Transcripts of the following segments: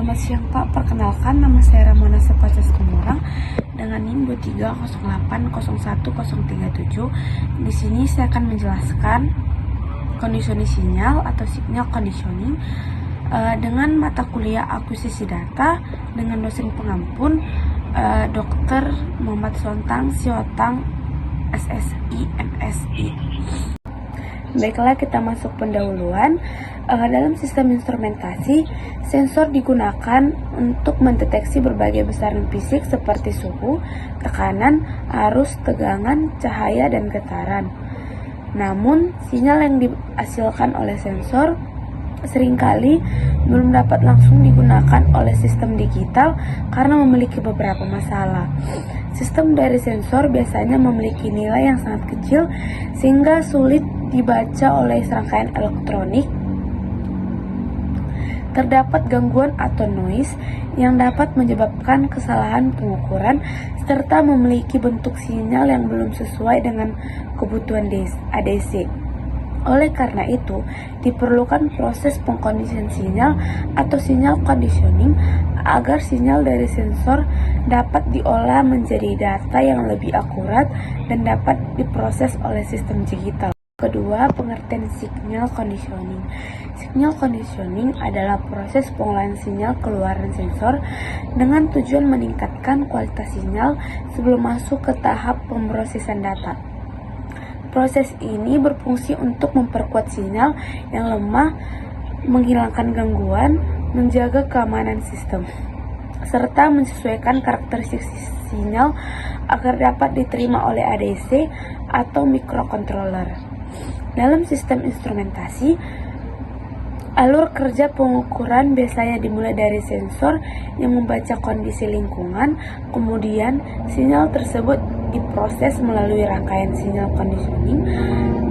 Selamat siang Pak, perkenalkan nama saya Ramona Sepacas Kumurang dengan NIM 23080137. Di sini saya akan menjelaskan conditioning sinyal atau signal conditioning dengan mata kuliah akuisisi data dengan dosen pengampun Dr. Muhammad Sontang Siotang SSI MSI. Baiklah, kita masuk pendahuluan. Dalam sistem instrumentasi, sensor digunakan untuk mendeteksi berbagai besaran fisik seperti suhu, tekanan, arus, tegangan, cahaya, dan getaran. Namun, sinyal yang dihasilkan oleh sensor seringkali belum dapat langsung digunakan oleh sistem digital karena memiliki beberapa masalah. Sistem dari sensor biasanya memiliki nilai yang sangat kecil sehingga sulit dibaca oleh serangkaian elektronik. Terdapat gangguan atau noise yang dapat menyebabkan kesalahan pengukuran serta memiliki bentuk sinyal yang belum sesuai dengan kebutuhan ADC. Oleh karena itu, diperlukan proses pengkondisian sinyal atau sinyal conditioning agar sinyal dari sensor dapat diolah menjadi data yang lebih akurat dan dapat diproses oleh sistem digital. Kedua, pengertian signal conditioning. Signal conditioning adalah proses pengolahan sinyal keluaran sensor dengan tujuan meningkatkan kualitas sinyal sebelum masuk ke tahap pemrosesan data. Proses ini berfungsi untuk memperkuat sinyal yang lemah, menghilangkan gangguan, menjaga keamanan sistem, serta menyesuaikan karakteristik sinyal agar dapat diterima oleh ADC atau microcontroller. Dalam sistem instrumentasi, alur kerja pengukuran biasanya dimulai dari sensor yang membaca kondisi lingkungan, kemudian sinyal tersebut diproses melalui rangkaian sinyal conditioning,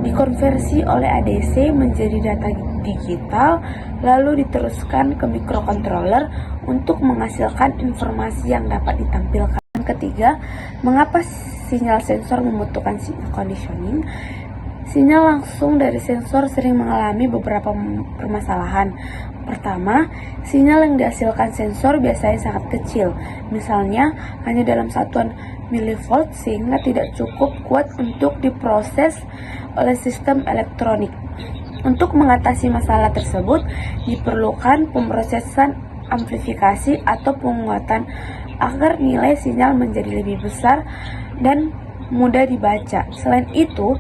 dikonversi oleh ADC menjadi data digital, lalu diteruskan ke microcontroller untuk menghasilkan informasi yang dapat ditampilkan. Yang ketiga, mengapa sinyal sensor membutuhkan signal conditioning? Sinyal langsung dari sensor sering mengalami beberapa permasalahan. Pertama, sinyal yang dihasilkan sensor biasanya sangat kecil, misalnya hanya dalam satuan milivolt sehingga tidak cukup kuat untuk diproses oleh sistem elektronik. Untuk mengatasi masalah tersebut, diperlukan pemrosesan amplifikasi atau penguatan agar nilai sinyal menjadi lebih besar dan mudah dibaca. Selain itu,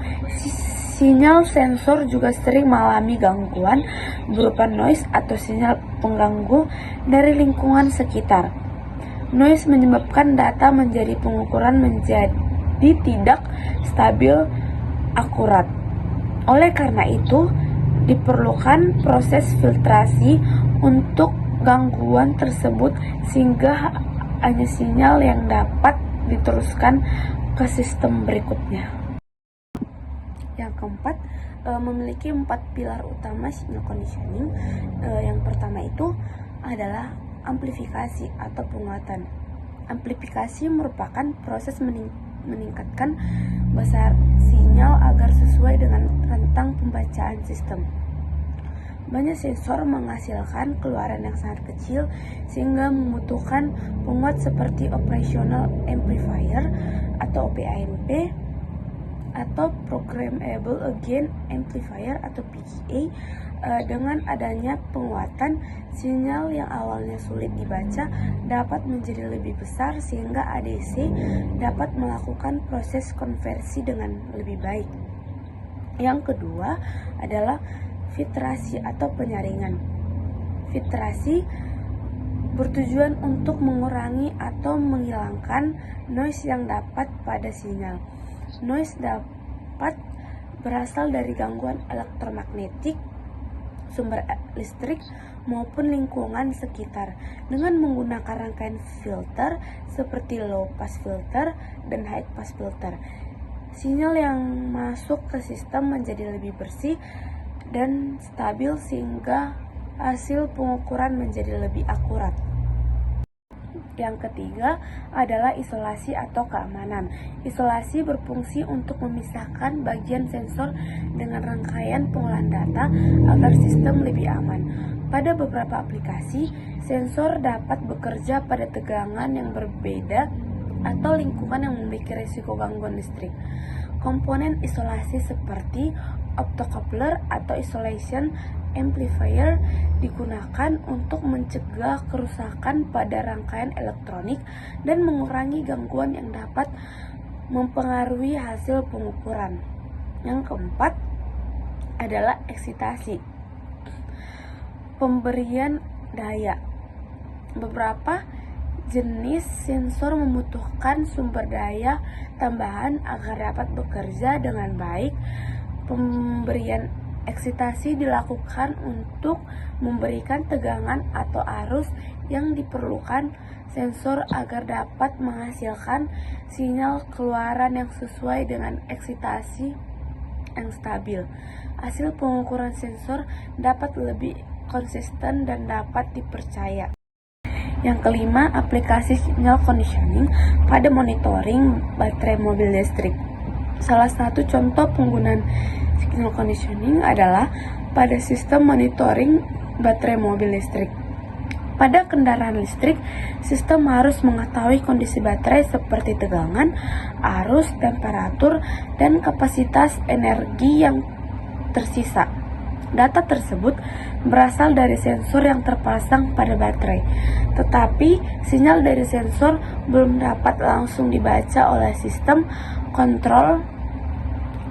sinyal sensor juga sering mengalami gangguan berupa noise atau sinyal pengganggu dari lingkungan sekitar. Noise menyebabkan data menjadi pengukuran menjadi tidak stabil akurat. Oleh karena itu, diperlukan proses filtrasi untuk gangguan tersebut sehingga hanya sinyal yang dapat diteruskan ke sistem berikutnya. Yang keempat, memiliki 4 pilar utama signal conditioning. Yang pertama itu adalah amplifikasi atau penguatan. Amplifikasi merupakan proses meningkatkan besar sinyal agar sesuai dengan rentang pembacaan sistem. Banyak sensor menghasilkan keluaran yang sangat kecil sehingga membutuhkan penguat seperti operational amplifier atau OPAMP atau Programmable Gain Amplifier atau PGA. Dengan adanya penguatan, sinyal yang awalnya sulit dibaca dapat menjadi lebih besar sehingga ADC dapat melakukan proses konversi dengan lebih baik. Yang kedua adalah filtrasi atau penyaringan. Filtrasi bertujuan untuk mengurangi atau menghilangkan noise yang dapat pada sinyal. Noise dapat berasal dari gangguan elektromagnetik, sumber listrik, maupun lingkungan sekitar. Dengan menggunakan rangkaian filter seperti low pass filter dan high pass filter, sinyal yang masuk ke sistem menjadi lebih bersih dan stabil sehingga hasil pengukuran menjadi lebih akurat. Yang ketiga adalah isolasi atau keamanan. Isolasi berfungsi untuk memisahkan bagian sensor dengan rangkaian pengolahan data agar sistem lebih aman. Pada beberapa aplikasi, Sensor dapat bekerja pada tegangan yang berbeda atau lingkungan yang memiliki risiko gangguan listrik. Komponen isolasi seperti optocoupler atau isolation amplifier digunakan untuk mencegah kerusakan pada rangkaian elektronik dan mengurangi gangguan yang dapat mempengaruhi hasil pengukuran. Yang keempat adalah eksitasi. Pemberian daya. Beberapa jenis sensor membutuhkan sumber daya tambahan agar dapat bekerja dengan baik. Pemberian eksitasi dilakukan untuk memberikan tegangan atau arus yang diperlukan sensor agar dapat menghasilkan sinyal keluaran yang sesuai dengan eksitasi yang stabil. Hasil pengukuran sensor dapat lebih konsisten dan dapat dipercaya. Yang kelima, aplikasi signal conditioning pada monitoring baterai mobil listrik. Salah satu contoh penggunaan signal conditioning adalah pada sistem monitoring baterai mobil listrik. Pada kendaraan listrik, sistem harus mengetahui kondisi baterai seperti tegangan, arus, temperatur, dan kapasitas energi yang tersisa. Data tersebut berasal dari sensor yang terpasang pada baterai, tetapi sinyal dari sensor belum dapat langsung dibaca oleh sistem kontrol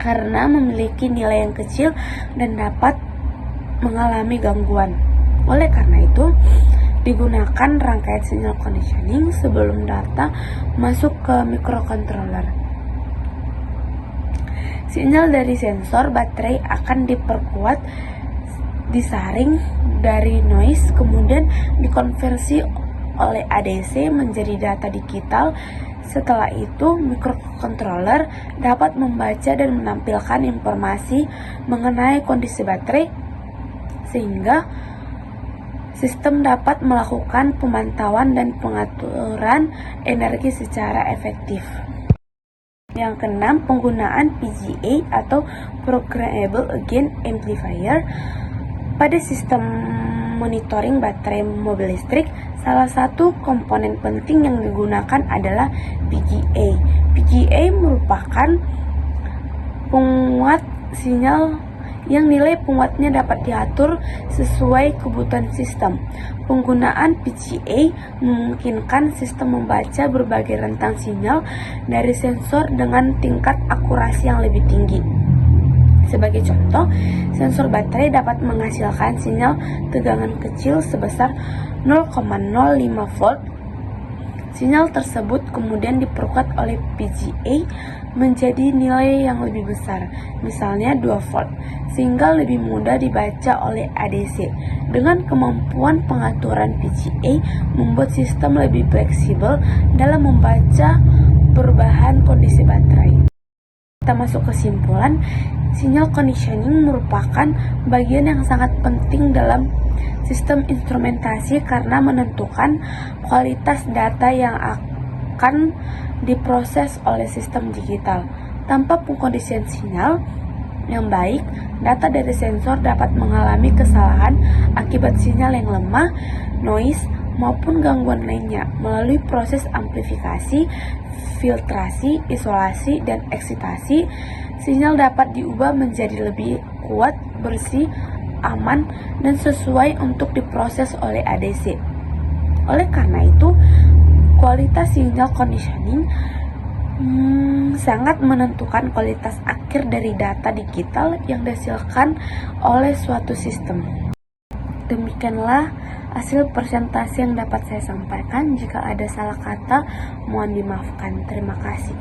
karena memiliki nilai yang kecil dan dapat mengalami gangguan. Oleh karena itu, digunakan rangkaian signal conditioning sebelum data masuk ke microcontroller. Sinyal dari sensor baterai akan diperkuat, disaring dari noise, kemudian dikonversi oleh ADC menjadi data digital. Setelah itu, microcontroller dapat membaca dan menampilkan informasi mengenai kondisi baterai, sehingga sistem dapat melakukan pemantauan dan pengaturan energi secara efektif. Yang keenam, penggunaan PGA atau Programmable Gain Amplifier. Pada sistem monitoring baterai mobil listrik, salah satu komponen penting yang digunakan adalah PGA. PGA merupakan penguat sinyal yang nilai penguatnya dapat diatur sesuai kebutuhan sistem. Penggunaan PGA memungkinkan sistem membaca berbagai rentang sinyal dari sensor dengan tingkat akurasi yang lebih tinggi. Sebagai contoh, sensor baterai dapat menghasilkan sinyal tegangan kecil sebesar 0,05 volt. Sinyal tersebut kemudian diperkuat oleh PGA menjadi nilai yang lebih besar, misalnya 2 volt, sehingga lebih mudah dibaca oleh ADC. Dengan kemampuan pengaturan PGA membuat sistem lebih fleksibel dalam membaca perubahan kondisi baterai. Kita masuk kesimpulan, signal conditioning merupakan bagian yang sangat penting dalam sistem instrumentasi karena menentukan kualitas data yang akan diproses oleh sistem digital. Tanpa pengkondisian sinyal yang baik, data dari sensor dapat mengalami kesalahan akibat sinyal yang lemah, noise, maupun gangguan lainnya. Melalui proses amplifikasi, filtrasi, isolasi, dan eksitasi, sinyal dapat diubah menjadi lebih kuat, bersih, aman, dan sesuai untuk diproses oleh ADC. Oleh karena itu, kualitas signal conditioning sangat menentukan kualitas akhir dari data digital yang dihasilkan oleh suatu sistem. Demikianlah hasil presentasi yang dapat saya sampaikan. Jika ada salah kata, mohon dimaafkan. Terima kasih.